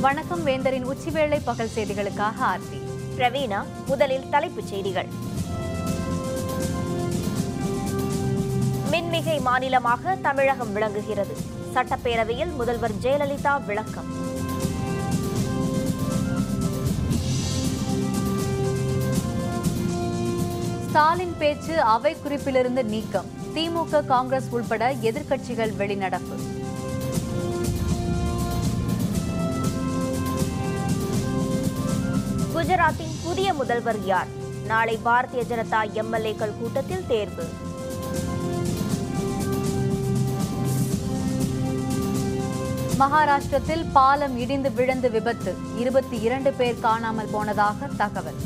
வணக்கம் வேந்தரின் உச்சிவேளை பகல் செய்திகளுக்காக ஆர்த்தி. பிரவீனா. முதலில் தலைப்புச் செய்திகள். மின்மிகை மாநிலமாக தமிழகம் விளங்குகிறது. சட்டப்பேரவையில் முதல்வர் ஜெயலலிதா விளக்கம். ஸ்டாலின் பேச்சு அவை குறிப்பிலிருந்து நீக்கம். திமுக, காங்கிரஸ் உள்பட எதிர்க்கட்சிகள் வெளிநடப்பு. குஜராத்தின் புதிய முதல்வர் யார்? நாளை பாரதிய ஜனதா எம்எல்ஏக்கள் கூட்டத்தில் தேர்வு. மகாராஷ்டிரத்தில் பாலம் இடிந்து விழுந்து விபத்து. 22 பேர் காணாமல் போனதாக தகவல்.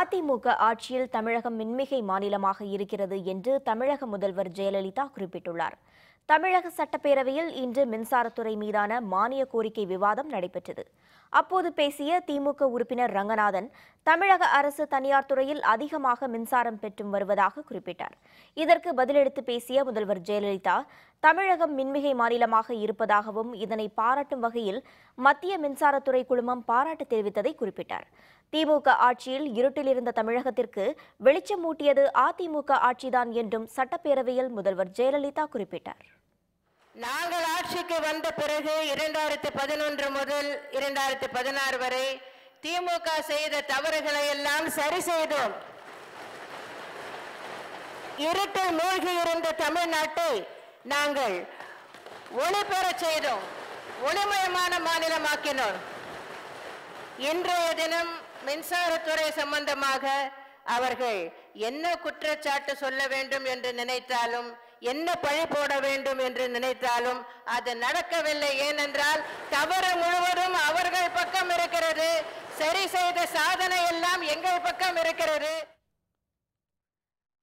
அதிமுக ஆட்சியில் தமிழகம் மின்மிகை மாநிலமாக இருக்கிறது என்று தமிழக முதல்வர் ஜெயலலிதா குறிப்பிட்டுள்ளார். தமிழக சட்டப்பேரவையில் இன்று மின்சாரத்துறை மீதான மானிய கோரிக்கை விவாதம் நடைபெற்றது. அப்போது பேசிய திமுக உறுப்பினர் ரங்கநாதன், தமிழக அரசு தனியார் துறையில் அதிகமாக மின்சாரம் பெற்றும் வருவதாக குறிப்பிட்டார். இதற்கு பதிலளித்து பேசிய முதல்வர் ஜெயலலிதா, தமிழகம் மின்மிகை மாநிலமாக இருப்பதாகவும் இதனை பாராட்டும் வகையில் மத்திய மின்சாரத்துறை குழுமம் பாராட்டு தெரிவித்ததை குறிப்பிட்டார். திமுக ஆட்சியில் இருட்டில் இருந்த தமிழகத்திற்கு வெளிச்சமூட்டியது அதிமுக ஆட்சிதான் என்றும் சட்டப்பேரவையில் முதல்வர் ஜெயலலிதா குறிப்பிட்டார். நாங்கள் ஆட்சிக்கு வந்த பிறகு 2011 முதல் 2016 வரை திமுக செய்த தவறுகளை எல்லாம் சரி செய்தோம். இருட்டில் மூழ்கி இருந்த தமிழ்நாட்டை நாங்கள் ஒளி பெறச் செய்தோம். ஒளிமயமான மாநிலமாக்கினோம். இன்றைய தினம் மின்சாரத்துறை சம்பந்தமாக அவர்கள் என்ன குற்றச்சாட்டு சொல்ல வேண்டும் என்று நினைத்தாலும், என்ன பழி போட வேண்டும் என்று நினைத்தாலும் அது நடக்கவில்லை. ஏனென்றால் தவறு முழுவதும் அவர்கள் பக்கம் இருக்கிறது. சரி செய்த சாதனை எல்லாம் எங்கள் பக்கம் இருக்கிறது.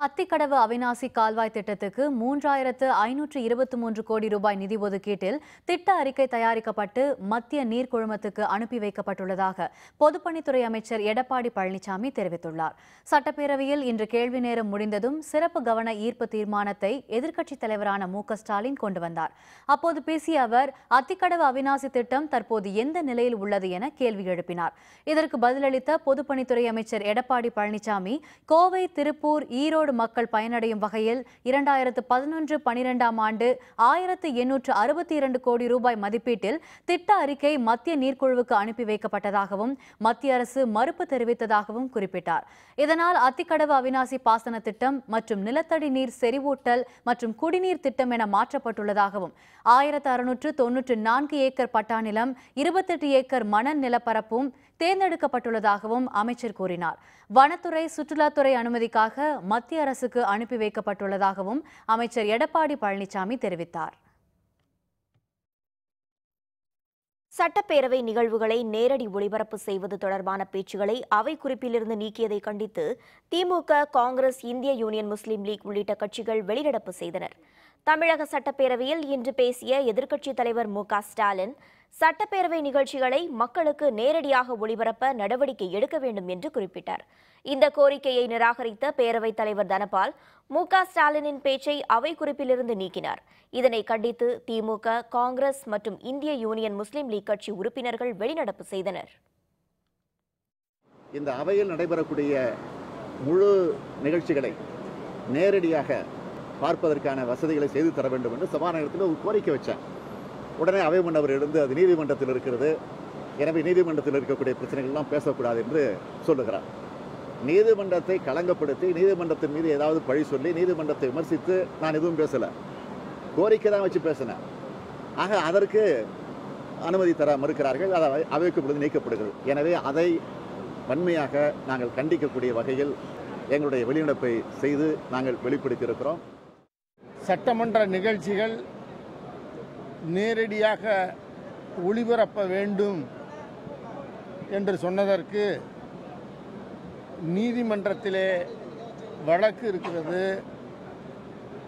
அத்திக்கடவு அவிநாசி கால்வாய் திட்டத்துக்கு 3523 கோடி ரூபாய் நிதி ஒதுக்கீட்டில் திட்ட அறிக்கை தயாரிக்கப்பட்டு மத்திய நீர் குழுமத்துக்கு அனுப்பி வைக்கப்பட்டுள்ளதாக பொதுப்பணித்துறை அமைச்சர் எடப்பாடி பழனிசாமி தெரிவித்துள்ளார். சட்டப்பேரவையில் இன்று கேள்வி நேரம் முடிந்ததும் சிறப்பு கவன ஈர்ப்பு தீர்மானத்தை எதிர்க்கட்சித் தலைவரான மு.க. ஸ்டாலின் கொண்டு வந்தார். அப்போது பேசிய அவர், அத்திக்கடவு அவிநாசி திட்டம் தற்போது எந்த நிலையில் உள்ளது என கேள்வி எழுப்பினார். இதற்கு பதிலளித்த பொதுப்பணித்துறை அமைச்சர் எடப்பாடி பழனிசாமி, கோவை, திருப்பூர், ஈரோடு மக்கள் பயனடையும் வகையில் 2011-12 ஆண்டு 1862 கோடி ரூபாய் மதிப்பீட்டில் திட்ட அறிக்கை மத்திய நீர்க்குழுவுக்கு அனுப்பி வைக்கப்பட்டதாகவும் மத்திய அரசு மறுப்பு தெரிவித்ததாகவும் குறிப்பிட்டார். இதனால் அத்திக்கடவு அவிநாசி பாசன திட்டம் மற்றும் நிலத்தடி நீர் செறிவூட்டல் மற்றும் குடிநீர் திட்டம் என மாற்றப்பட்டுள்ளதாகவும் 1694 ஏக்கர் பட்டா நிலம், 28 ஏக்கர் மணல் நிலப்பரப்பும் தேர்ந்தெடுக்கப்பட்டுள்ளதாகவும் அமைச்சர் கூறினார். வனத்துறை, சுற்றுலாத்துறை அனுமதிக்காக மத்திய அரசுக்கு அனுப்பி வைக்கப்பட்டுள்ளதாகவும் அமைச்சர் எடப்பாடி பழனிசாமி தெரிவித்தார். சட்டப்பேரவை நிகழ்வுகளை நேரடி ஒளிபரப்பு செய்வது தொடர்பான பேச்சுகளை அவை குறிப்பிலிருந்து நீக்கியதை கண்டித்து திமுக, காங்கிரஸ், இந்திய யூனியன் முஸ்லீம் லீக் உள்ளிட்ட கட்சிகள் வெளிநடப்பு செய்தனர். தமிழக சட்டப்பேரவையில் இன்று பேசிய எதிர்க்கட்சித் தலைவர் மு.க. ஸ்டாலின், சட்டப்பேரவை நிகழ்ச்சிகளை மக்களுக்கு நேரடியாக ஒளிபரப்ப நடவடிக்கை எடுக்க வேண்டும் என்று குறிப்பிட்டார். இந்த கோரிக்கையை நிராகரித்த பேரவைத் தலைவர் தனபால் மு.க. ஸ்டாலினின் பேச்சை அவை குறிப்பிலிருந்து நீக்கினார். இதனை கண்டித்து திமுக, காங்கிரஸ் மற்றும் இந்திய யூனியன் முஸ்லீம் லீக் கட்சி உறுப்பினர்கள் வெளிநடப்பு செய்தனர். இந்த அவையில் நடைபெறக்கூடிய முழு நிகழ்ச்சிகளை நேரடியாக பார்ப்பதற்கான வசதிகளை செய்து தர வேண்டும் என்று சபாநாயகத்தில் ஒரு கோரிக்கை வச்சேன். உடனே அவை முன்னவர் எழுந்து அது நீதிமன்றத்தில் இருக்கிறது, எனவே நீதிமன்றத்தில் இருக்கக்கூடிய பிரச்சனைகள்லாம் பேசக்கூடாது என்று சொல்லுகிறார். நீதிமன்றத்தை களங்கப்படுத்தி நீதிமன்றத்தின் மீது ஏதாவது பழி சொல்லி நீதிமன்றத்தை விமர்சித்து நான் எதுவும் பேசலை, கோரிக்கை தான் வச்சு பேசினேன். ஆக அதற்கு அனுமதி தர மறுக்கிறார்கள். அது அவைக்கு பொழுது நீக்கப்படுகிறது. எனவே அதை வன்மையாக நாங்கள் கண்டிக்கக்கூடிய வகையில் எங்களுடைய வெளிநடப்பை செய்து நாங்கள் வெளிப்படுத்தியிருக்கிறோம். சட்டமன்ற நிகழ்ச்சிகள் நேரடியாக ஒளிபரப்ப வேண்டும் என்று சொன்னதற்கு நீதிமன்றத்திலே வழக்கு இருக்கிறது.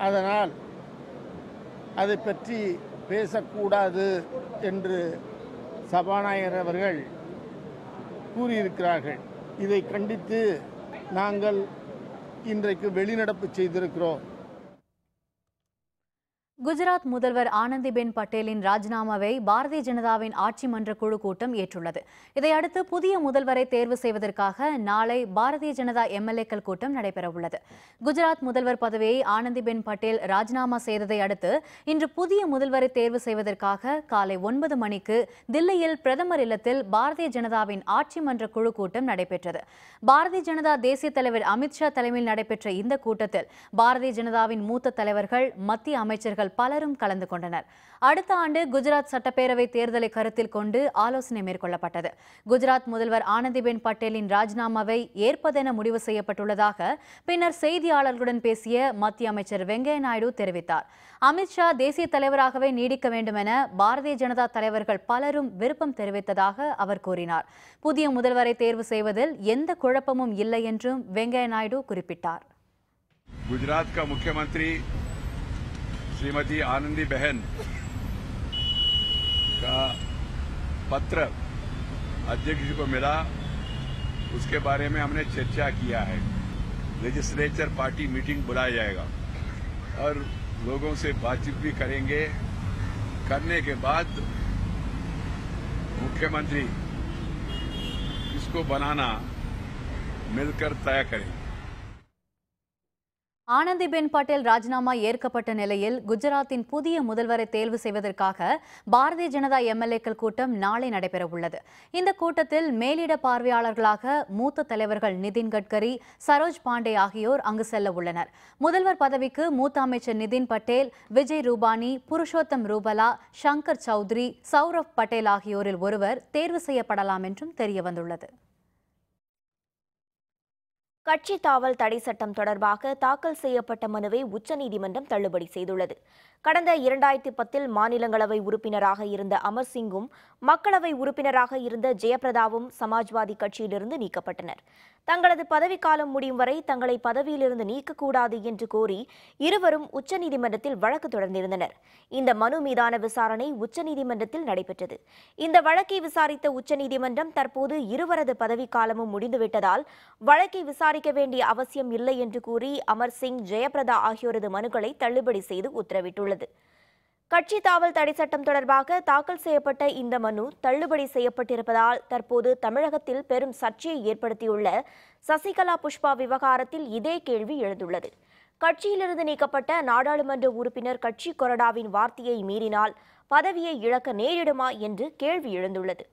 அதனால் அதை பற்றி பேசக்கூடாது என்று சபாநாயகர் அவர்கள் கூறியிருக்கிறார்கள். இதை கண்டித்து நாங்கள் இன்றைக்கு வெளிநடப்பு செய்திருக்கிறோம். குஜராத் முதல்வர் ஆனந்திபென் பட்டேலின் ராஜினாமாவை பாரதிய ஜனதாவின் ஆட்சி மன்ற குழு கூட்டம் ஏற்றுள்ளது. இதையடுத்து புதிய முதல்வரை தேர்வு செய்வதற்காக நாளை பாரதிய ஜனதா எம்எல்ஏக்கள் கூட்டம் நடைபெறவுள்ளது. குஜராத் முதல்வர் பதவியை ஆனந்திபென் பட்டேல் ராஜினாமா செய்ததை அடுத்து இன்று புதிய முதல்வரை தேர்வு செய்வதற்காக காலை 9 மணிக்கு தில்லியில் பிரதமர் இல்லத்தில் பாரதிய ஜனதாவின் ஆட்சி மன்ற குழு கூட்டம் நடைபெற்றது. பாரதிய ஜனதா தேசிய தலைவர் அமித்ஷா தலைமையில் நடைபெற்ற இந்த கூட்டத்தில் பாரதிய ஜனதாவின் மூத்த தலைவர்கள், மத்திய அமைச்சர்கள் பலரும் கலந்து கொண்டனர். அடுத்த ஆண்டு குஜராத் சட்டப்பேரவை தேர்தலை கருத்தில் கொண்டு ஆலோசனை மேற்கொள்ளப்பட்டது. குஜராத் முதல்வர் ஆனந்திபென் பட்டேலின் ராஜினாமாவை ஏற்பதென முடிவு செய்யப்பட்டுள்ளதாக பின்னர் செய்தியாளர்களுடன் பேசிய மத்திய அமைச்சர் வெங்கையா நாயுடு தெரிவித்தார். அமித்ஷா தேசிய தலைவராகவே நீடிக்க வேண்டும் என பாரதிய ஜனதா தலைவர்கள் பலரும் விருப்பம் தெரிவித்ததாக அவர் கூறினார். புதிய முதல்வரை தேர்வு செய்வதில் எந்த குழப்பமும் இல்லை என்றும் வெங்கையா நாயுடு குறிப்பிட்டார். गुजरात का मुख्यमंत्री श्रीमती आनंदी बहन का पत्र अध्यक्ष जी को मिला, उसके बारे में हमने चर्चा किया है. लेजिस्लेचर पार्टी मीटिंग बुलाया जाएगा और लोगों से बातचीत भी करेंगे. करने के बाद मुख्यमंत्री इसको बनाना मिलकर तय करेंगे. ஆனந்திபென் பட்டேல் ராஜினாமா ஏற்கப்பட்ட நிலையில் குஜராத்தின் புதிய முதல்வரை தேர்வு செய்வதற்காக பாரதிய ஜனதா எம்எல்ஏக்கள் கூட்டம் நாளை நடைபெறவுள்ளது. இந்த கூட்டத்தில் மேலிட பார்வையாளர்களாக மூத்த தலைவர்கள் நிதின் கட்கரி, சரோஜ் பாண்டே ஆகியோர் அங்கு செல்ல உள்ளனர். முதல்வர் பதவிக்கு மூத்த அமைச்சர் நிதின் பட்டேல், விஜய் ரூபானி, புருஷோத்தம் ரூபலா, சங்கர் சௌத்ரி, சௌரவ் பட்டேல் ஆகியோரில் ஒருவர் தேர்வு செய்யப்படலாம் என்றும் தெரியவந்துள்ளது. கட்சி தாவல் தடை சட்டம் தொடர்பாக தாக்கல் செய்யப்பட்ட மனுவை உச்சநீதிமன்றம் தள்ளுபடி செய்துள்ளது. கடந்த 2010 மாநிலங்களவை உறுப்பினராக இருந்த அமர் சிங்கும் மக்களவை உறுப்பினராக இருந்த ஜெயபிரதாவும் சமாஜ்வாதி கட்சியிலிருந்து நீக்கப்பட்டனர். தங்களது பதவிக்காலம் முடியும் வரை தங்களை பதவியிலிருந்து நீக்கக்கூடாது என்று கோரி இருவரும் உச்சநீதிமன்றத்தில் வழக்கு தொடர்ந்திருந்தனர். இந்த மனு மீதான விசாரணை உச்சநீதிமன்றத்தில் நடைபெற்றது. இந்த வழக்கை விசாரித்த உச்சநீதிமன்றம் தற்போது இருவரது பதவிக்காலமும் முடிந்துவிட்டதால் வழக்கை விசாரிக்க வேண்டிய அவசியம் இல்லை என்று கூறி அமர் சிங், ஜெயபிரதா ஆகியோரது மனுக்களை தள்ளுபடி செய்து உத்தரவிட்டுள்ளது. கட்சி தாவல் தடை சட்டம் தொடர்பாக தாக்கல் செய்யப்பட்ட இந்த மனு தள்ளுபடி செய்யப்பட்டிருப்பதால் தற்போது தமிழகத்தில் பெரும் சர்ச்சையை ஏற்படுத்தியுள்ள சசிகலா புஷ்பா விவகாரத்தில் இதே கேள்வி எழுந்துள்ளது. கட்சியிலிருந்து நீக்கப்பட்ட நாடாளுமன்ற உறுப்பினர் கட்சி கொறடாவின் வார்த்தையை மீறினால் பதவியை இழக்க நேரிடுமா என்று கேள்வி எழுந்துள்ளது.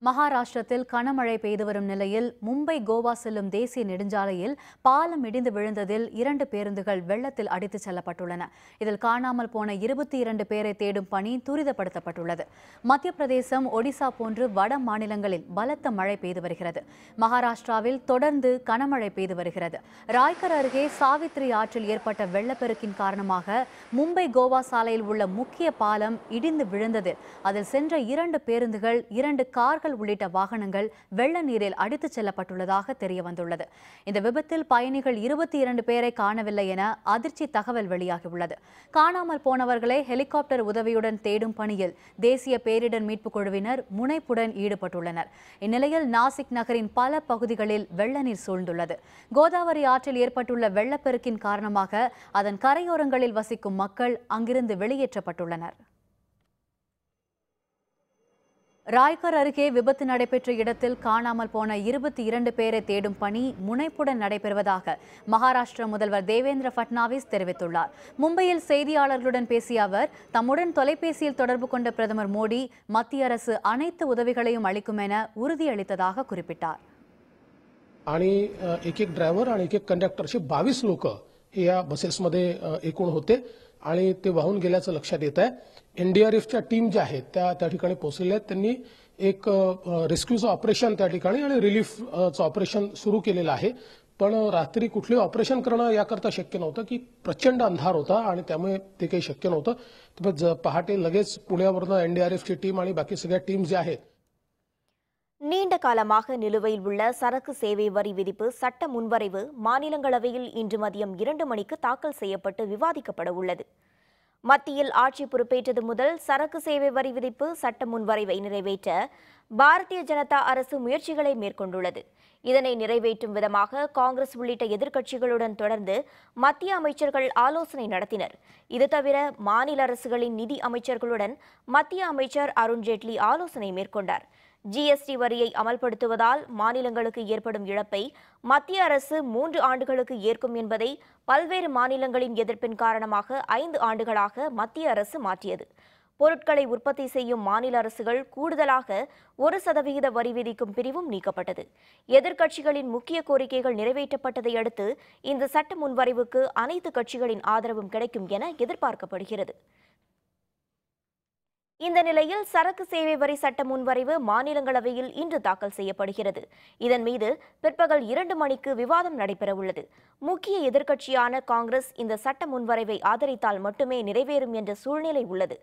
மகாராஷ்டிரத்தில் கனமழை பெய்து வரும் நிலையில் மும்பை கோவா செல்லும் தேசிய நெடுஞ்சாலையில் பாலம் இடிந்து விழுந்ததில் 2 பேருந்துகள் வெள்ளத்தில் அடித்துச் செல்லப்பட்டுள்ளன. இதில் காணாமல் போன 22 பேரை தேடும் பணி துரிதப்படுத்தப்பட்டுள்ளது. மத்திய பிரதேசம், ஒடிசா போன்று வட மாநிலங்களில் பலத்த மழை பெய்து வருகிறது. மகாராஷ்டிராவில் தொடர்ந்து கனமழை பெய்து வருகிறது. ராய்கர் அருகே சாவித்ரி ஆற்றில் ஏற்பட்ட வெள்ளப்பெருக்கின் காரணமாக மும்பை கோவா சாலையில் உள்ள முக்கிய பாலம் இடிந்து விழுந்ததில் அதில் சென்ற 2 பேருந்துகள், 2 கார்கள் உள்ளிட்ட வாகனங்கள் வெள்ள நீரில் அடித்துச் செல்லப்பட்டுள்ளதாக தெரியவந்துள்ளது. இந்த விபத்தில் பயணிகள் 22 பேரை காணவில்லை என அதிர்ச்சி தகவல் வெளியாகியுள்ளது. காணாமல் போனவர்களை ஹெலிகாப்டர் உதவியுடன் தேடும் பணியில் தேசிய பேரிடர் மீட்புக் குழுவினர் முனைப்புடன் ஈடுபட்டுள்ளனர். இந்நிலையில் நாசிக் நகரின் பல பகுதிகளில் வெள்ள நீர் சூழ்ந்துள்ளது. கோதாவரி ஆற்றில் ஏற்பட்டுள்ள வெள்ளப்பெருக்கின் காரணமாக அதன் கரையோரங்களில் வசிக்கும் மக்கள் அங்கிருந்து வெளியேற்றப்பட்டுள்ளனர். ராய்கர் அருகே விபத்து நடைபெற்ற இடத்தில் காணாமல் போன 22 பேரை தேடும் பணி முனைப்புடன் நடைபெறுவதாக மகாராஷ்டிர முதல்வர் தேவேந்திர ஃபட்னாவிஸ் தெரிவித்துள்ளார். மும்பையில் செய்தியாளர்களுடன் பேசிய அவர், தம்முடன் தொலைபேசியில் தொடர்பு கொண்ட பிரதமர் மோடி மத்திய அரசு அனைத்து உதவிகளையும் அளிக்கும் என உறுதியளித்ததாக குறிப்பிட்டார். आणि एक ड्रायव्हर आणि एक कंडक्टरचे 22 लोक हे या बसेसमध्ये एकूण होते आणि ते वाहून गेल्याचं लक्षात येत आहे. एनडीआरएफच्या टीम ज्या आहेत त्या ठिकाणी पोहोचलेल्या आहेत. त्यांनी एक रेस्क्यूचं ऑपरेशन त्या ठिकाणी आणि रिलीफचं ऑपरेशन सुरू केलेलं आहे. पण रात्री कुठले ऑपरेशन करणं याकरता शक्य नव्हतं की प्रचंड अंधार होता आणि त्यामुळे ते काही शक्य नव्हतं. त्यामुळे पहाटे लगेच पुण्यावरनं एनडीआरएफची टीम आणि बाकी सगळ्या टीम ज्या आहेत. நீண்ட காலமாக நிலுவையில் உள்ள சரக்கு சேவை வரி விதிப்பு சட்ட முன்வரைவு மாநிலங்களவையில் இன்று மதியம் 2 மணிக்கு தாக்கல் செய்யப்பட்டு விவாதிக்கப்பட உள்ளது. மத்தியில் ஆட்சி பொறுப்பேற்றது முதல் சரக்கு சேவை வரி விதிப்பு சட்ட முன்வரைவை நிறைவேற்ற பாரதிய ஜனதா அரசு முயற்சிகளை மேற்கொண்டுள்ளது. இதனை நிறைவேற்றும் விதமாக காங்கிரஸ் உள்ளிட்ட எதிர்க்கட்சிகளுடன் தொடர்ந்து மத்திய அமைச்சர்கள் ஆலோசனை நடத்தினர். இது தவிர மாநில அரசுகளின் நிதி அமைச்சர்களுடன் மத்திய அமைச்சர் அருண்ஜேட்லி ஆலோசனை மேற்கொண்டார். ஜிஎஸ்டி வரியை அமல்படுத்துவதால் மாநிலங்களுக்கு ஏற்படும் இழப்பை மத்திய அரசு 3 ஆண்டுகளுக்கு ஏற்கும் என்பதை பல்வேறு மாநிலங்களின் எதிர்ப்பின் காரணமாக 5 ஆண்டுகளாக மத்திய அரசு மாற்றியது. பொருட்களை உற்பத்தி செய்யும் மாநில அரசுகள் கூடுதலாக 1% வரி விதிக்கும் பிரிவும் நீக்கப்பட்டது. எதிர்க்கட்சிகளின் முக்கிய கோரிக்கைகள் நிறைவேற்றப்பட்டதை அடுத்து இந்த சட்ட முன்வரைவுக்கு அனைத்து கட்சிகளின் ஆதரவும் கிடைக்கும் என எதிர்பார்க்கப்படுகிறது. இந்த நிலையில் சரக்கு சேவை வரி சட்ட முன்வரைவு மாநிலங்களவையில் இன்று தாக்கல் செய்யப்படுகிறது. இதன் மீது பிற்பகல் 2 மணிக்கு விவாதம் நடைபெறவுள்ளது. முக்கிய எதிர்க்கட்சியான காங்கிரஸ் இந்த சட்ட முன்வரைவை ஆதரித்தால் மட்டுமே நிறைவேறும் என்ற சூழ்நிலை உள்ளது.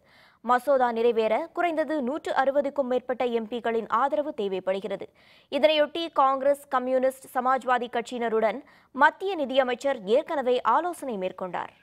மசோதா நிறைவேற குறைந்தது 160க்கும் மேற்பட்ட எம்பிக்களின் ஆதரவு தேவைப்படுகிறது. இதனையொட்டி காங்கிரஸ், கம்யூனிஸ்ட், சமாஜ்வாதி கட்சியினருடன் மத்திய நிதியமைச்சர் ஏற்கனவே ஆலோசனை மேற்கொண்டார்.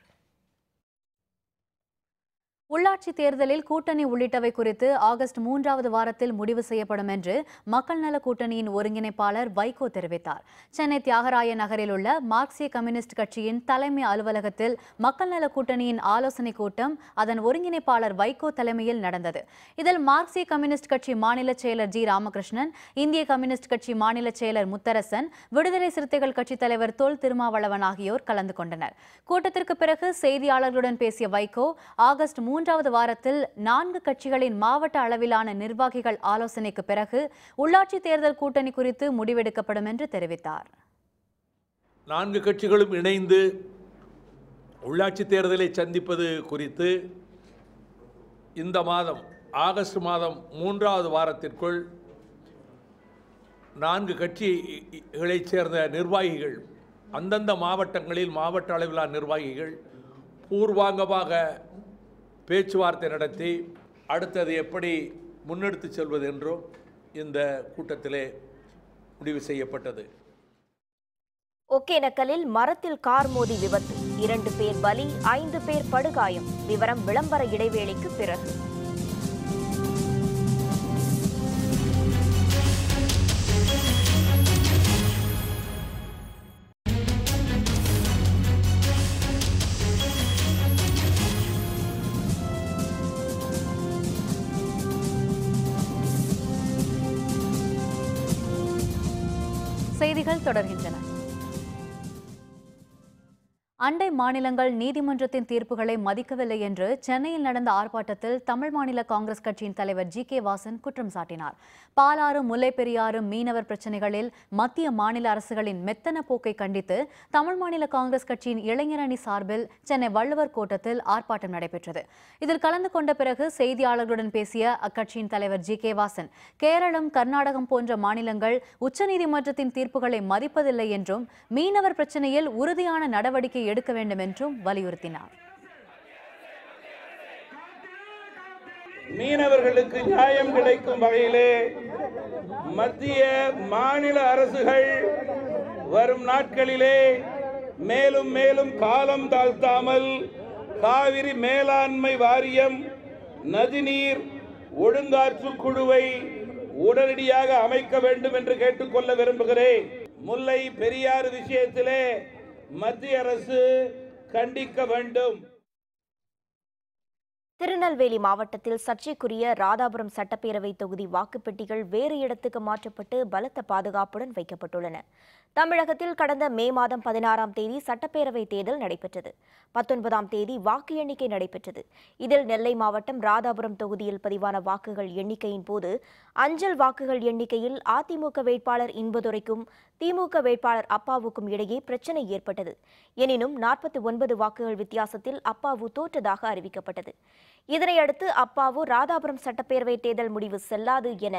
உள்ளாட்சி தேர்தலில் கூட்டணி உள்ளிட்டவை குறித்து ஆகஸ்ட் 3வது வாரத்தில் முடிவு செய்யப்படும் என்று மக்கள் நல கூட்டணியின் ஒருங்கிணைப்பாளர் வைகோ தெரிவித்தார். சென்னை தியாகராய நகரில் உள்ள மார்க்சிய கம்யூனிஸ்ட் கட்சியின் தலைமை அலுவலகத்தில் மக்கள் நல கூட்டணியின் ஆலோசனைக் கூட்டம் அதன் ஒருங்கிணைப்பாளர் வைகோ தலைமையில் நடந்தது. இதில் மார்க்சிய கம்யூனிஸ்ட் கட்சி மாநில செயலர் ஜி ராமகிருஷ்ணன், இந்திய கம்யூனிஸ்ட் கட்சி மாநில செயலர் முத்தரசன், விடுதலை சிறுத்தைகள் கட்சித் தலைவர் தொல் திருமாவளவன் ஆகியோர் கலந்து கொண்டனர். கூட்டத்திற்கு பிறகு செய்தியாளர்களுடன் பேசிய வைகோ, ஆகஸ்ட் 3வது வாரத்தில் 4 கட்சிகளின் மாவட்ட அளவிலான நிர்வாகிகள் ஆலோசனைக்கு பிறகு உள்ளாட்சி தேர்தல் கூட்டணி குறித்து முடிவெடுக்கப்படும் என்று தெரிவித்தார். 4 கட்சிகளும் இணைந்து உள்ளாட்சி தேர்தலை சந்திப்பது குறித்து இந்த மாதம் ஆகஸ்ட் மாதம் 3வது வாரத்திற்குள் 4 கட்சிகளைச் சேர்ந்த நிர்வாகிகள், அந்தந்த மாவட்டங்களில் மாவட்ட அளவிலான நிர்வாகிகள் பூர்வாங்கமாக பேச்சுவார்த்தை நடத்தி அடுத்தது எப்படி முன்னெடுத்து செல்வது என்றும் இந்த கூட்டத்திலே முடிவு செய்யப்பட்டது. ஒகேனக்கலில் மரத்தில் கார் மோதி விபத்து, 2 பேர் பலி, 5 பேர் படுகாயம். விவரம் விளம்பர இடைவேளைக்கு பிறகு. செய்திகள் தொடர்கின்றன. அண்டை மாநிலங்கள் நீதிமன்றத்தின் தீர்ப்புகளை மதிக்கவில்லை என்று சென்னையில் நடந்த ஆர்ப்பாட்டத்தில் தமிழ் மாநில காங்கிரஸ் கட்சியின் தலைவர் ஜி.கே. வாசன் குற்றம் சாட்டினார். பாலாறு, முல்லைப்பெரியாறு மீனவர் பிரச்சினைகளில் மத்திய மாநில அரசுகளின் மெத்தன போக்கை கண்டித்து தமிழ் மாநில காங்கிரஸ் கட்சியின் இளைஞரணி சார்பில் சென்னை வள்ளுவர் கோட்டத்தில் ஆர்ப்பாட்டம் நடைபெற்றது. இதில் கலந்து கொண்ட பிறகு செய்தியாளர்களுடன் பேசிய அக்கட்சியின் தலைவர் ஜி.கே. வாசன், கேரளம், கர்நாடகம் போன்ற மாநிலங்கள் உச்சநீதிமன்றத்தின் தீர்ப்புகளை மதிப்பதில்லை என்றும் மீனவர் பிரச்சினையில் உறுதியான நடவடிக்கை எடுக்க வேண்டும் என்றும் வலியுறுத்தினார். மீனவர்களுக்கு நியாயம் கிடைக்கும் வகையிலே மத்திய மாநில அரசுகள் வரும் நாட்களிலே மேலும் மேலும் காலம் தாழ்த்தாமல் காவிரி மேலாண்மை வாரியம், நதிநீர் ஒழுங்காற்று குழுவை உடனடியாக அமைக்க வேண்டும் என்று கேட்டுக்கொள்ள விரும்புகிறேன். முல்லை பெரியாறு விஷயத்திலே மத்திய அரசு கண்டிக்க வேண்டும். திருநெல்வேலி மாவட்டத்தில் சர்ச்சைக்குரிய ராதாபுரம் சட்டப்பேரவை தொகுதி வாக்குப்பெட்டிகள் வேறு இடத்துக்கு மாற்றப்பட்டு பலத்த பாதுகாப்புடன் வைக்கப்பட்டுள்ளன. தமிழகத்தில் கடந்த மே மாதம் 16ஆம் தேதி சட்டப்பேரவை தேர்தல் நடைபெற்றது. 19ஆம் தேதி வாக்கு எண்ணிக்கை நடைபெற்றது. இதில் நெல்லை மாவட்டம் ராதாபுரம் தொகுதியில் பதிவான வாக்குகள் எண்ணிக்கையின் போது அஞ்சல் வாக்குகள் எண்ணிக்கையில் அதிமுக வேட்பாளர் இன்பதுரைக்கும் திமுக வேட்பாளர் அப்பாவுக்கும் இடையே பிரச்சினை ஏற்பட்டது. எனினும் 49 வாக்குகள் வித்தியாசத்தில் அப்பாவு தோற்றதாக அறிவிக்கப்பட்டது. இதனையடுத்து அப்பாவு ராதாபுரம் சட்டப்பேரவை தேர்தல் முடிவு செல்லாது என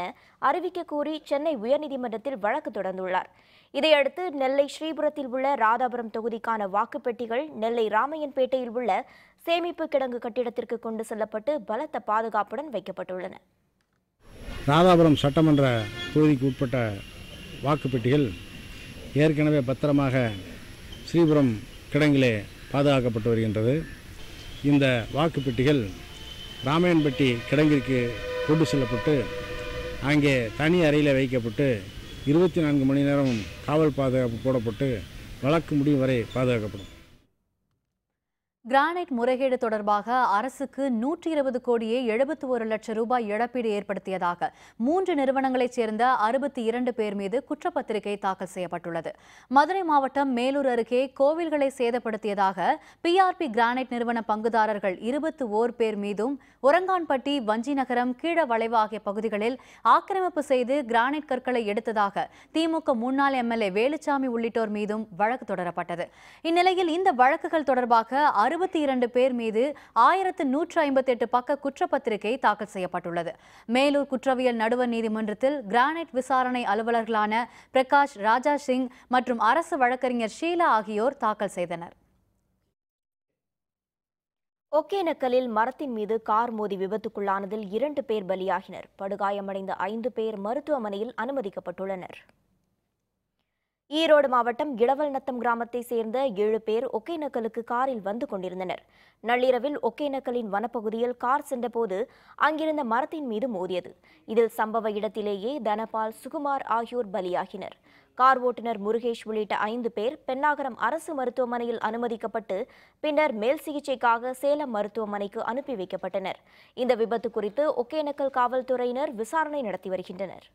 அறிவிக்க கோரி சென்னை உயர்நீதிமன்றத்தில் வழக்கு தொடர்ந்துள்ளார். இதையடுத்து நெல்லை ஸ்ரீபுரத்தில் உள்ள ராதாபுரம் தொகுதிக்கான வாக்குப்பெட்டிகள் நெல்லை ராமையன்பேட்டையில் உள்ள சேமிப்பு கிடங்கு கட்டிடத்திற்கு கொண்டு செல்லப்பட்டு பலத்த பாதுகாப்புடன் வைக்கப்பட்டுள்ளன. ராதாபுரம் சட்டமன்ற தொகுதிக்கு உட்பட்ட வாக்குப்பெட்டிகள் ஏற்கனவே பத்திரமாக ஸ்ரீபுரம் கிடங்கிலே பாதுகாக்கப்பட்டு வருகின்றது. இந்த வாக்குப்பெட்டிகள் ராமையன்பட்டி கிடங்கிற்கு கொண்டு செல்லப்பட்டு அங்கே தனி அறையில் வைக்கப்பட்டு 24 மணி நேரம் காவல் பாதுகாப்பு போடப்பட்டு வழக்கு முடியும் வரை பாதுகாக்கப்படும். கிரானைட் முறைகேடு தொடர்பாக அரசுக்கு 120 கோடியே 71 லட்சம் ரூபாய் இழப்பீடு ஏற்படுத்தியதாக 3 நிறுவனங்களைச் சேர்ந்த 62 பேர் மீது குற்றப்பத்திரிகை தாக்கல் செய்யப்பட்டுள்ளது. மதுரை மாவட்டம் மேலூர் அருகே கோவில்களை சேதப்படுத்தியதாக பிஆர்பி கிரானைட் நிறுவன பங்குதாரர்கள் 21 பேர் மீதும் ஒரங்கான்பட்டி, வஞ்சிநகரம், கீழவளைவு ஆகிய பகுதிகளில் ஆக்கிரமிப்பு செய்து கிரானைட் கற்களை எடுத்ததாக திமுக முன்னாள் எம்எல்ஏ வேலுச்சாமி உள்ளிட்டோர் மீதும் வழக்கு தொடரப்பட்டது. இந்நிலையில் இந்த வழக்குகள் தொடர்பாக 62 பேர் மீது 1158 பக்க குற்றப்பத்திரிகை தாக்கல் செய்யப்பட்டுள்ளது. மேலூர் குற்றவியல் நடுவர் நீதிமன்றத்தில் கிரானைட் விசாரணை அலுவலர்களான பிரகாஷ், ராஜா சிங் மற்றும் அரசு வழக்கறிஞர் ஷீலா ஆகியோர் தாக்கல் செய்தனர். ஒகேனக்கலில் மரத்தின் மீது கார் மோதி விபத்துக்குள்ளானதில் 2 பேர் பலியாகினர். படுகாயமடைந்த 5 பேர் மருத்துவமனையில் அனுமதிக்கப்பட்டுள்ளனர். ஈரோடு மாவட்டம் இளவல்நத்தம் கிராமத்தை சேர்ந்த 7 பேர் ஒகேனக்கலுக்கு காரில் வந்து கொண்டிருந்தனர். நள்ளிரவில் ஒகேனக்கலின் வனப்பகுதியில் கார் சென்றபோது அங்கிருந்த மரத்தின் மீது மோதியது. இதில் சம்பவ இடத்திலேயே தனபால், சுகுமார் ஆகியோர் பலியாகினர். கார் ஓட்டுநர் முருகேஷ் உள்ளிட்ட 5 பேர் பென்னாகரம் அரசு மருத்துவமனையில் அனுமதிக்கப்பட்டு பின்னர் மேல் சிகிச்சைக்காக சேலம் மருத்துவமனைக்கு அனுப்பி வைக்கப்பட்டனர். இந்த விபத்து குறித்து ஒகேனக்கல் காவல்துறையினர் விசாரணை நடத்தி வருகின்றனர்.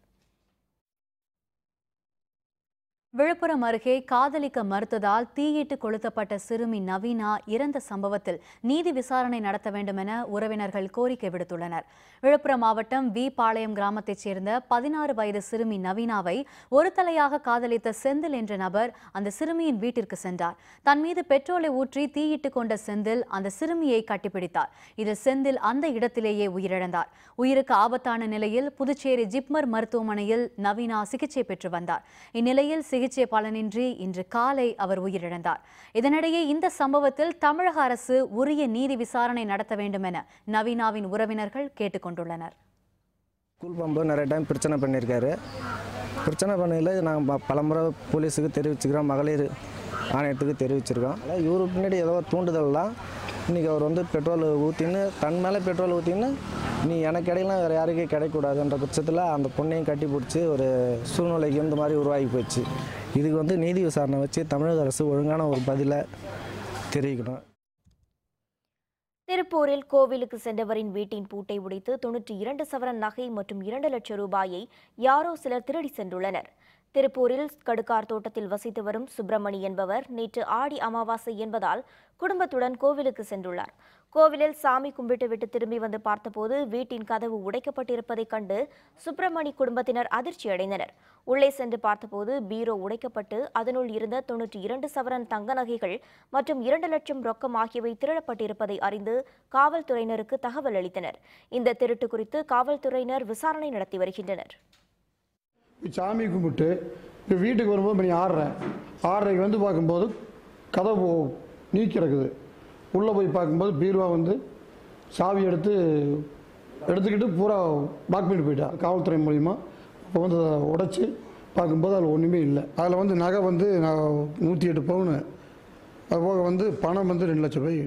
விழுப்புரம் அருகே காதலிக்க மறுத்ததால் தீயிட்டு கொளுத்தப்பட்ட சிறுமி நவீனா இறந்த சம்பவத்தில் நீதி விசாரணை நடத்த வேண்டும் என உறவினர்கள் கோரிக்கை விடுத்துள்ளனர். விழுப்புரம் மாவட்டம் வி பாளையம் கிராமத்தைச் சேர்ந்த 16 வயது சிறுமி நவீனாவை ஒரு தலையாக காதலித்த செந்தில் என்ற நபர் அந்த சிறுமியின் வீட்டிற்கு சென்றார். தன் மீது பெட்ரோலை ஊற்றி தீயிட்டு கொண்ட செந்தில் அந்த சிறுமியை கட்டிப்பிடித்தார். இதில் செந்தில் அந்த இடத்திலேயே உயிரிழந்தார். உயிருக்கு ஆபத்தான நிலையில் புதுச்சேரி ஜிப்மர் மருத்துவமனையில் நவீனா சிகிச்சை பெற்று வந்தார். இந்நிலையில் சிகிச்சை பலனின்றி இன்று காலை அவர் உயிரிழந்தார். இதனிடையே இந்த சம்பவத்தில் தமிழக அரசு உரிய நீதி விசாரணை நடத்த வேண்டும் என நவீனாவின் உறவினர்கள் கேட்டுக்கொண்டுள்ளனர். ஸ்கூல் போகும்போது நிறைய டைம் பிரச்சனை பண்ணியிருக்காரு. பிரச்சனை பண்ணையில் நாங்கள் பலமுறை போலீஸுக்கு தெரிவிச்சுக்கிறோம், மகளிர் ஆணையத்துக்கு தெரிவிச்சிருக்கோம். இவருக்கு பின்னாடி ஏதோ தூண்டுதல்லாம் இன்றைக்கி அவர் வந்து பெட்ரோல் ஊற்றின்னு தன் மேலே பெட்ரோல் ஊற்றின்னு நீ எனக்கு கிடைக்கலாம் வேறு யாருக்கும் கிடைக்கூடாதுன்ற பட்சத்தில் அந்த பொண்ணையும் கட்டி பிடிச்சி ஒரு சூழ்நிலைக்கு இந்த மாதிரி உருவாகி போச்சு. இதுக்கு வந்து நீதி விசாரணை வச்சு தமிழக அரசு ஒழுங்கான ஒரு பதிலை தெரிவிக்கணும். திருப்பூரில் கோவிலுக்கு சென்றவரின் வீட்டின் பூட்டை உடைத்து 92 சவரன் நகை மற்றும் 2 லட்சம் ரூபாயை யாரோ சிலர் திருடி சென்றுள்ளனர். திருப்பூரில் கடுக்கார் தோட்டத்தில் வசித்து வரும் சுப்பிரமணி என்பவர் நேற்று ஆடி அமாவாசை என்பதால் குடும்பத்துடன் கோவிலுக்கு சென்றுள்ளார். கோவிலில் சாமி கும்பிட்டுவிட்டு திரும்பி வந்து பார்த்தபோது வீட்டின் கதவு உடைக்கப்பட்டிருப்பதைக் கண்டு சுப்பிரமணி குடும்பத்தினர் அதிர்ச்சி அடைந்தனர். உள்ளே சென்று பார்த்தபோது பீரோ உடைக்கப்பட்டு அதனுள் இருந்த 92 சவரன் தங்க நகைகள் மற்றும் 2 லட்சம் ரொக்கம் ஆகியவை திருடப்பட்டிருப்பதை அறிந்து காவல்துறையினருக்கு தகவல் அளித்தனர். இந்த திருட்டு குறித்து காவல்துறையினர் விசாரணை நடத்தி வருகின்றனர். சாமி கும்பிட்டு இப்போ வீட்டுக்கு வரும்போது மணி 6:30 வந்து பார்க்கும்போது கதவு நீக்கி கிடக்குது. உள்ளே போய் பார்க்கும்போது பீருவா வந்து சாவி எடுத்துக்கிட்டு பூரா லாக் பண்ணிட்டு போயிட்டா. காவல்துறை மூலிமா இப்போ வந்து அதை உடைச்சி பார்க்கும்போது அதில் ஒன்றுமே இல்லை. அதில் வந்து நகை வந்து 108 பவுனு, அதுபோக வந்து பணம் வந்து 2 லட்சம் ரூபாய்.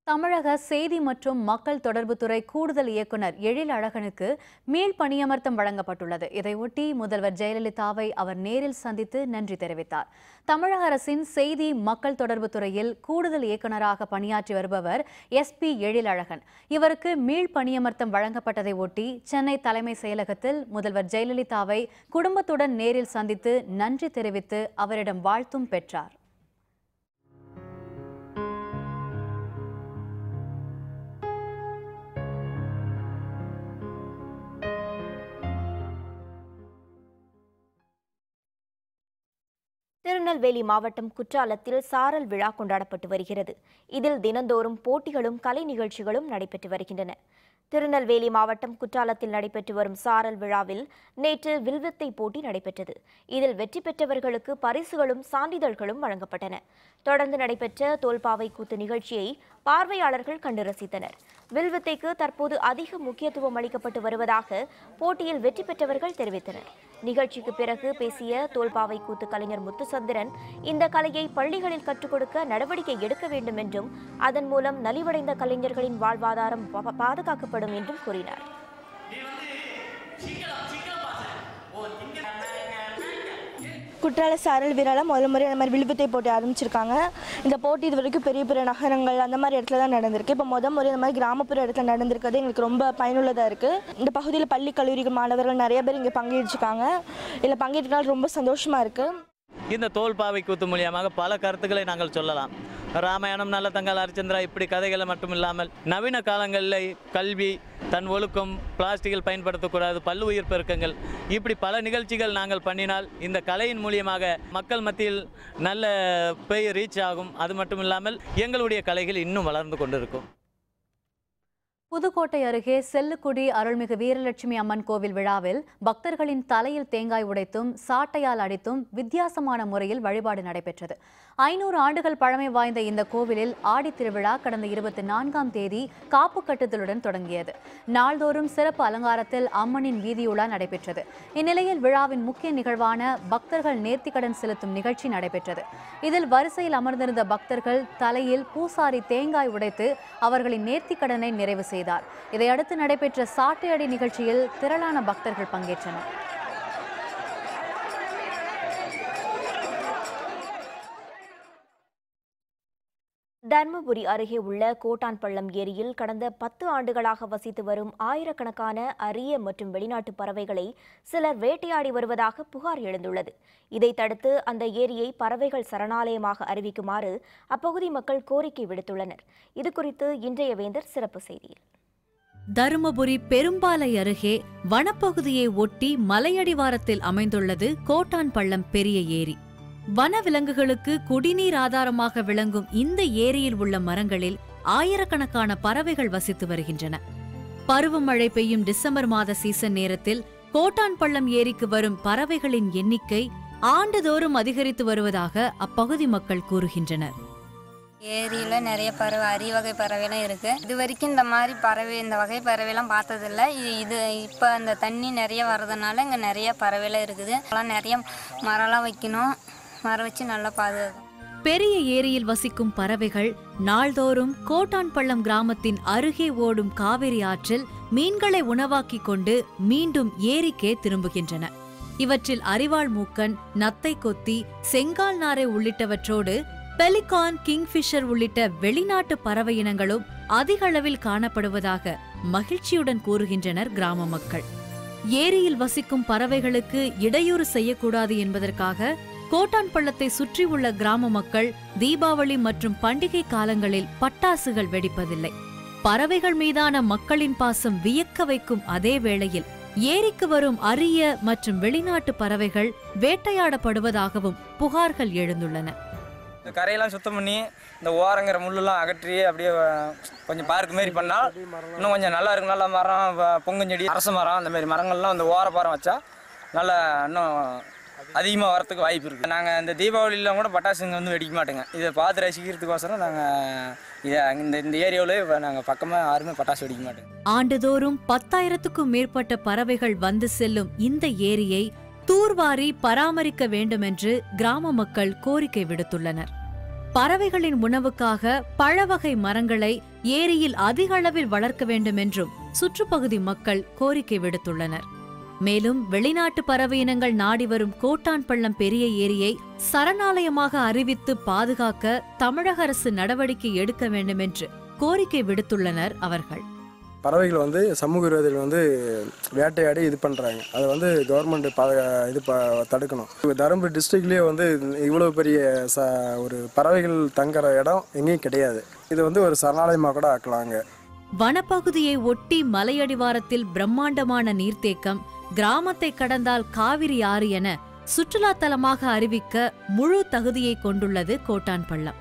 தமிழக செய்தி மற்றும் மக்கள் தொடர்புத்துறை கூடுதல் இயக்குநர் எழிலழகனுக்கு மீள் பணியமர்த்தம் வழங்கப்பட்டுள்ளது. இதையொட்டி முதல்வர் ஜெயலலிதாவை அவர் நேரில் சந்தித்து நன்றி தெரிவித்தார். தமிழக அரசின் செய்தி மக்கள் தொடர்புத்துறையில் கூடுதல் இயக்குநராக பணியாற்றி வருபவர் SP எழிலழகன். இவருக்கு மீள் பணியமர்த்தம் வழங்கப்பட்டதை ஒட்டி சென்னை தலைமை செயலகத்தில் முதல்வர் ஜெயலலிதாவை குடும்பத்துடன் நேரில் சந்தித்து நன்றி தெரிவித்து அவரிடம் வாழ்த்தும் பெற்றார். திருநெல்வேலி மாவட்டம் குற்றாலத்தில் சாரல் விழா கொண்டாடப்பட்டு வருகிறது. இதில் தினந்தோறும் போட்டிகளும் கலை நிகழ்ச்சிகளும் நடைபெற்று வருகின்றன. திருநெல்வேலி மாவட்டம் குற்றாலத்தில் நடைபெற்று வரும் சாரல் விழாவில் நேற்று வில்வித்தை போட்டி நடைபெற்றது. இதில் வெற்றி பெற்றவர்களுக்கு பரிசுகளும் சான்றிதழ்களும் வழங்கப்பட்டன. தொடர்ந்து நடைபெற்ற தோல்பாவை கூத்து நிகழ்ச்சியை பார்வையாளர்கள் கண்டு ரசித்தனர். வில்வித்தைக்கு தற்போது அதிக முக்கியத்துவம் அளிக்கப்பட்டு வருவதாக போட்டியில் வெற்றி பெற்றவர்கள் தெரிவித்தனர். நிகழ்ச்சிக்கு பிறகு பேசிய தோல்பாவை கூத்து கலைஞர் முத்துசந்திரன், இந்த கலையை பள்ளிகளில் கற்றுக் கொடுக்க நடவடிக்கை எடுக்க வேண்டும் என்றும் அதன் மூலம் நலிவடைந்த கலைஞர்களின் வாழ்வாதாரம் பாதுகாக்கப்படும் என்றும் கூறினார். குற்றால சாரல் விரால முதல் முறை அந்த மாதிரி வில்வித்தை போட்டி ஆரம்பிச்சிருக்காங்க. இந்த போட்டி இது வரைக்கும் பெரிய பெரிய நகரங்கள் அந்த மாதிரி இடத்துல தான் நடந்திருக்கு. இப்போ முறை இந்த மாதிரி கிராமப்புற இடத்துல நடந்திருக்கிறது எங்களுக்கு ரொம்ப பயனுள்ளதாக இருக்குது. இந்த பகுதியில் பள்ளி கல்லூரிகள் மாணவர்கள் நிறைய பேர் இங்கே பங்கேற்றிருக்காங்க. இதில் பங்கேற்றனால ரொம்ப சந்தோஷமாக இருக்குது. இந்த தோல்பாவை கூத்து மூலியமாக பல கருத்துக்களை நாங்கள் சொல்லலாம். ராமாயணம், நல்ல தங்கால், ஹரிச்சந்திரா இப்படி கதைகளை மட்டும் இல்லாமல் நவீன காலங்களில் கல்வி, தன் ஒழுக்கம், பிளாஸ்டிக்கில் பயன்படுத்தக்கூடாது, பல்லுயிர் பெருக்கங்கள் இப்படி பல நிகழ்ச்சிகள் நாங்கள் பண்ணினால் இந்த கலையின் மூலியமாக மக்கள் மத்தியில் நல்ல பெயர் ரீச் ஆகும். அது மட்டும் இல்லாமல் எங்களுடைய கலைகள் இன்னும் வளர்ந்து கொண்டிருக்கும். புதுக்கோட்டை அருகே செல்லுக்குடி அருள்மிகு வீரலட்சுமி அம்மன் கோவில் விழாவில் பக்தர்களின் தலையில் தேங்காய் உடைத்தும் சாட்டையால் அடித்தும் வித்தியாசமான முறையில் வழிபாடு நடைபெற்றது. 500 ஆண்டுகள் பழமை வாய்ந்த இந்த கோவிலில் ஆடித்திருவிழா கடந்த 24ஆம் தேதி காப்பு கட்டுதலுடன் தொடங்கியது. நாள்தோறும் சிறப்பு அலங்காரத்தில் அம்மனின் வீதியுலா நடைபெற்றது. இந்நிலையில் விழாவின் முக்கிய நிகழ்வான பக்தர்கள் நேர்த்திக்கடன் செலுத்தும் நிகழ்ச்சி நடைபெற்றது. இதில் வரிசையில் அமர்ந்திருந்த பக்தர்கள் தலையில் பூசாரி தேங்காய் உடைத்து அவர்களின் நேர்த்திக்கடனை நிறைவு செய்தார். இதையடுத்து நடைபெற்ற சாட்டையடி நிகழ்ச்சியில் திரளான பக்தர்கள் பங்கேற்றனர். தர்மபுரி அருகே உள்ள கோட்டான்பள்ளம் ஏரியில் கடந்த 10 ஆண்டுகளாக வசித்து வரும் ஆயிரக்கணக்கான அரிய மற்றும் வெளிநாட்டு பறவைகளை சிலர் வேட்டையாடி வருவதாக புகார் எழுந்துள்ளது. இதை தடுத்து அந்த ஏரியை பறவைகள் சரணாலயமாக அறிவிக்குமாறு அப்பகுதி மக்கள் கோரிக்கை விடுத்துள்ளனர். இதுகுறித்து இன்றைய வேந்தர் சிறப்பு செய்தியில். தருமபுரி பெரும்பாலை அருகே வனப்பகுதியை ஒட்டி மலையடிவாரத்தில் அமைந்துள்ளது கோட்டான்பள்ளம் பெரிய ஏரி. வனவிலங்குகளுக்கு குடிநீர் ஆதாரமாக விளங்கும் இந்த ஏரியில் உள்ள மரங்களில் ஆயிரக்கணக்கான பறவைகள் வசித்து வருகின்றன. பருவமழை பெய்யும் டிசம்பர் மாத சீசன் நேரத்தில் கோட்டான்பள்ளம் ஏரிக்கு வரும் பறவைகளின் எண்ணிக்கை ஆண்டுதோறும் அதிகரித்து வருவதாக அப்பகுதி மக்கள் கூறுகின்றனர். ஏரியில் நிறைய பறவை, அரிய வகை பறவைலாம் இருக்குது. இது வரைக்கும் இந்த மாதிரி இந்த வகை பறவைலாம் பார்த்ததில்ல. இது இப்போ அந்த தண்ணி நிறைய வர்றதுனால இங்கே நிறைய பறவைலாம் இருக்குது. அதெல்லாம் நிறைய மரம்லாம் வைக்கணும். மரம் வச்சு நல்லா பாதுகாக்கும். பெரிய ஏரியில் வசிக்கும் பறவைகள் நாள்தோறும் கோட்டான்பள்ளம் கிராமத்தின் அருகே ஓடும் காவிரி ஆற்றில் மீன்களை உணவாக்கிக் கொண்டு மீண்டும் ஏரிக்கே திரும்புகின்றன. இவற்றில் அரிவாள் மூக்கன், நத்தை கொத்தி, செங்கால் நாரை உள்ளிட்டவற்றோடு பெலிகான், கிங்ஃபிஷர் உள்ளிட்ட வெளிநாட்டு பறவை இனங்களும் அதிக அளவில் காணப்படுவதாக மகிழ்ச்சியுடன் கூறுகின்றனர் கிராம மக்கள். ஏரியில் வசிக்கும் பறவைகளுக்கு இடையூறு செய்யக்கூடாது என்பதற்காக கோட்டான்பள்ளத்தை சுற்றியுள்ள கிராம மக்கள் தீபாவளி மற்றும் பண்டிகை காலங்களில் பட்டாசுகள் வெடிப்பதில்லை. பறவைகள் மீதான மக்களின் பாசம் வியக்க வைக்கும் அதே வேளையில் ஏரிக்கு வரும் அரிய மற்றும் வெளிநாட்டு பறவைகள் வேட்டையாடப்படுவதாகவும் புகார்கள் எழுந்துள்ளன. இந்த கரையெல்லாம் சுத்தம் பண்ணி இந்த ஓரங்கிற முள்ளெல்லாம் அகற்றி அப்படியே கொஞ்சம் பார்க் மாரி பண்ணால் இன்னும் கொஞ்சம் நல்லா இருக்கும். நல்ல மரம், பொங்கஞ்செடி, அரச மரம் அந்த மாதிரி மரங்கள்லாம் அந்த ஓரப்பாரம் வச்சா நல்லா இன்னும் அதிகமாக வரத்துக்கு வாய்ப்பு இருக்குது. நாங்கள் இந்த தீபாவளியில் கூட பட்டாசுங்க வெடிக்க மாட்டோங்க. இதை பார்த்து ரசிக்கிறதுக்கோசரம் நாங்கள் இந்த ஏரியாவில் நாங்கள் பக்கமாக யாருமே பட்டாசு வெடிக்க மாட்டோம். ஆண்டுதோறும் 10,000க்கும் மேற்பட்ட பறவைகள் வந்து செல்லும் இந்த ஏரியை தூர்வாரி பராமரிக்க வேண்டும் என்று கிராம மக்கள் கோரிக்கை விடுத்துள்ளனர். பறவைகளின் உணவுக்காக பழவகை மரங்களை ஏரியில் அதிக அளவில் வளர்க்க வேண்டும் என்றும் சுற்றுப்பகுதி மக்கள் கோரிக்கை விடுத்துள்ளனர். மேலும் வெளிநாட்டு பறவை இனங்கள் நாடி வரும் கோட்டான்பள்ளம் பெரிய ஏரியை சரணாலயமாக அறிவித்து பாதுகாக்க தமிழக அரசு நடவடிக்கை எடுக்க வேண்டும் என்று கோரிக்கை விடுத்துள்ளனர் அவர்கள். பறவைகள் சமூக விரோதிகள் வேட்டையாடி இது பண்ணுறாங்க. அதை கவர்மெண்ட் தடுக்கணும். தருமபுரி டிஸ்ட்ரிக்ட்லேயே இவ்வளோ பெரிய ஒரு பறவைகள் தங்குற இடம் எங்கேயும் கிடையாது. இது ஒரு சரணாலயமாக கூட ஆக்கலாங்க. வனப்பகுதியை ஒட்டி மலையடிவாரத்தில் பிரம்மாண்டமான நீர்த்தேக்கம், கிராமத்தை கடந்தால் காவிரி ஆறு என சுற்றுலா தலமாக அறிவிக்க முழு தகுதியை கொண்டுள்ளது கோட்டான்பள்ளம்.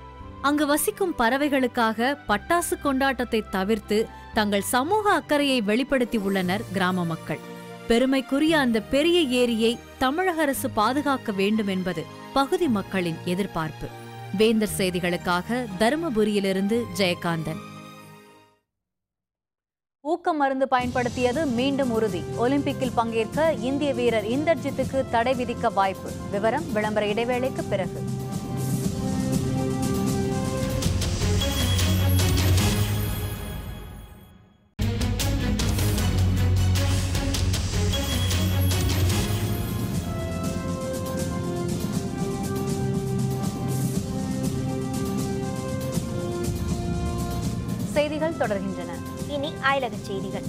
அங்கு வசிக்கும் பறவைகளுக்காக பட்டாசு கொண்டாட்டத்தை தவிர்த்து தங்கள் சமூக அக்கறையை வெளிப்படுத்தி உள்ளனர் கிராம மக்கள். பெருமைக்குரிய அந்த பெரிய ஏரியை தமிழக அரசு பாதுகாக்க வேண்டும் என்பது பகுதி மக்களின் எதிர்பார்ப்பு. வேந்தர் செய்திகளுக்காக தருமபுரியிலிருந்து ஜெயகாந்தன். ஊக்க மருந்து பயன்படுத்தியது மீண்டும் உறுதி. ஒலிம்பிக்கில் பங்கேற்க இந்திய வீரர் இந்தர்ஜித்துக்கு தடை விதிக்க வாய்ப்பு. விவரம் விளம்பர இடைவேளைக்கு பிறகு. செய்திகள் தொடர்கின்றன. இனி அயலக செய்திகள்.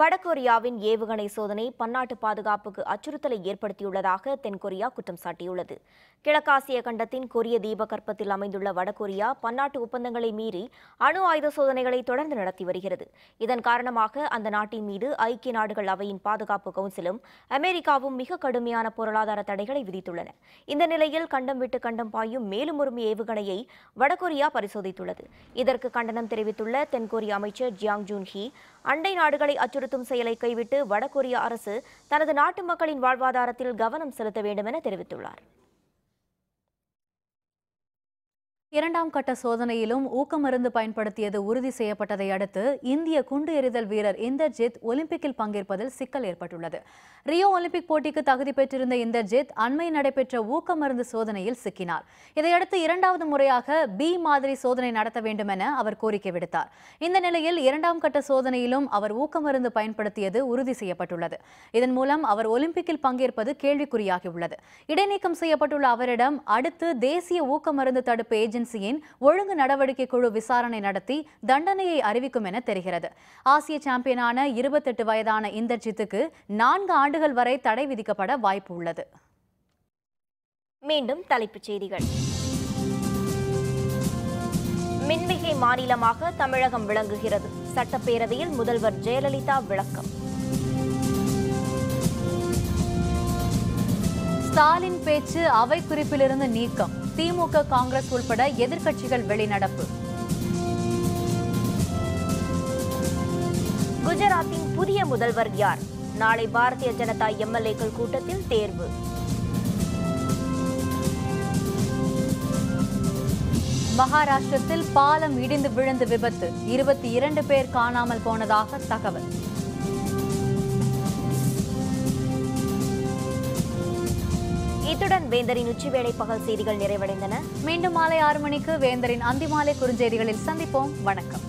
வடகொரியாவின் ஏவுகணை சோதனை பன்னாட்டு பாதுகாப்புக்கு அச்சுறுத்தலை ஏற்படுத்தியுள்ளதாக தென்கொரியா குற்றம் சாட்டியுள்ளது. கிழக்காசிய கண்டத்தின் கொரிய தீபகற்பத்தில் அமைந்துள்ள வடகொரியா பன்னாட்டு ஒப்பந்தங்களை மீறி அணு ஆயுத சோதனைகளை தொடர்ந்து நடத்தி வருகிறது. இதன் காரணமாக அந்த நாட்டின் மீது ஐக்கிய நாடுகள் அவையின் பாதுகாப்பு கவுன்சிலும் அமெரிக்காவும் மிக கடுமையான பொருளாதார தடைகளை விதித்துள்ளன. இந்த நிலையில் கண்டம் விட்டு கண்டம் பாயும் மேலும் ஒரு ஏவுகணையை வடகொரியா பரிசோதித்துள்ளது. இதற்கு கண்டனம் தெரிவித்துள்ள தென்கொரிய அமைச்சர் ஜியாங் ஜூன் ஹி, அண்டை நாடுகளை அச்சுறுத்தும் செயலை கைவிட்டு வடகொரிய அரசு தனது நாட்டு மக்களின் வாழ்வாதாரத்தில் கவனம் செலுத்த வேண்டும் என தெரிவித்துள்ளார். இரண்டாம் கட்ட சோதனையிலும் ஊக்கமருந்து பயன்படுத்தியது உறுதி செய்யப்பட்டதை அடுத்து இந்திய குண்டு எறிதல் வீரர் இந்தர்ஜித் ஒலிம்பிக்கில் பங்கேற்பதில் சிக்கல் ஏற்பட்டுள்ளது. ரியோ ஒலிம்பிக் போட்டிக்கு தகுதி பெற்றிருந்த இந்தர்ஜித் அண்மையில் நடைபெற்ற ஊக்கமருந்து சோதனையில் சிக்கினார். இதையடுத்து இரண்டாவது முறையாக பி மாதிரி சோதனை நடத்த வேண்டும் என அவர் கோரிக்கை விடுத்தார். இந்த நிலையில் இரண்டாம் கட்ட சோதனையிலும் அவர் ஊக்கமருந்து பயன்படுத்தியது உறுதி செய்யப்பட்டுள்ளது. இதன் மூலம் அவர் ஒலிம்பிக்கில் பங்கேற்பது கேள்விக்குறியாகியுள்ளது. இடைநீக்கம் செய்யப்பட்டுள்ள அவரிடம் அடுத்து தேசிய ஊக்கமருந்து தடுப்பு ஏஜென்சியின் ஒழுங்கு நடவடிக்கை குழு விசாரணை நடத்தி தண்டனையை அறிவிக்கும் என தெரிகிறது. ஆசிய சாம்பியனான 28 வயதான இந்தர்ஜித்துக்கு 4 ஆண்டுகள் வரை தடை விதிக்கப்பட வாய்ப்பு உள்ளது. மீண்டும் தலைப்புச் செய்திகள். மின்மிகை மாநிலமாக தமிழகம் விளங்குகிறது. சட்டப்பேரவையில் முதல்வர் ஜெயலலிதா விளக்கம். ஸ்டாலின் பேச்சு அவை குறிப்பிலிருந்து நீக்கம். திமுக, காங்கிரஸ் உள்பட எதிர்க்கட்சிகள் வெளிநடப்பு. குஜராத்தின் புதிய முதல்வர் யார்? நாளை பாரதிய ஜனதா எம்எல்ஏக்கள் கூட்டத்தில் தேர்வு. மகாராஷ்டிரத்தில் பாலம் இடிந்து விழுந்து விபத்து. 22 பேர் காணாமல் போனதாக தகவல். இத்துடன் வேந்தரின் உச்சிவேளை பகல் செய்திகள் நிறைவடைந்தன. மீண்டும் மாலை 6 மணிக்கு வேந்தரின் அந்திமாலை குறுஞ்செய்திகளில் சந்திப்போம். வணக்கம்.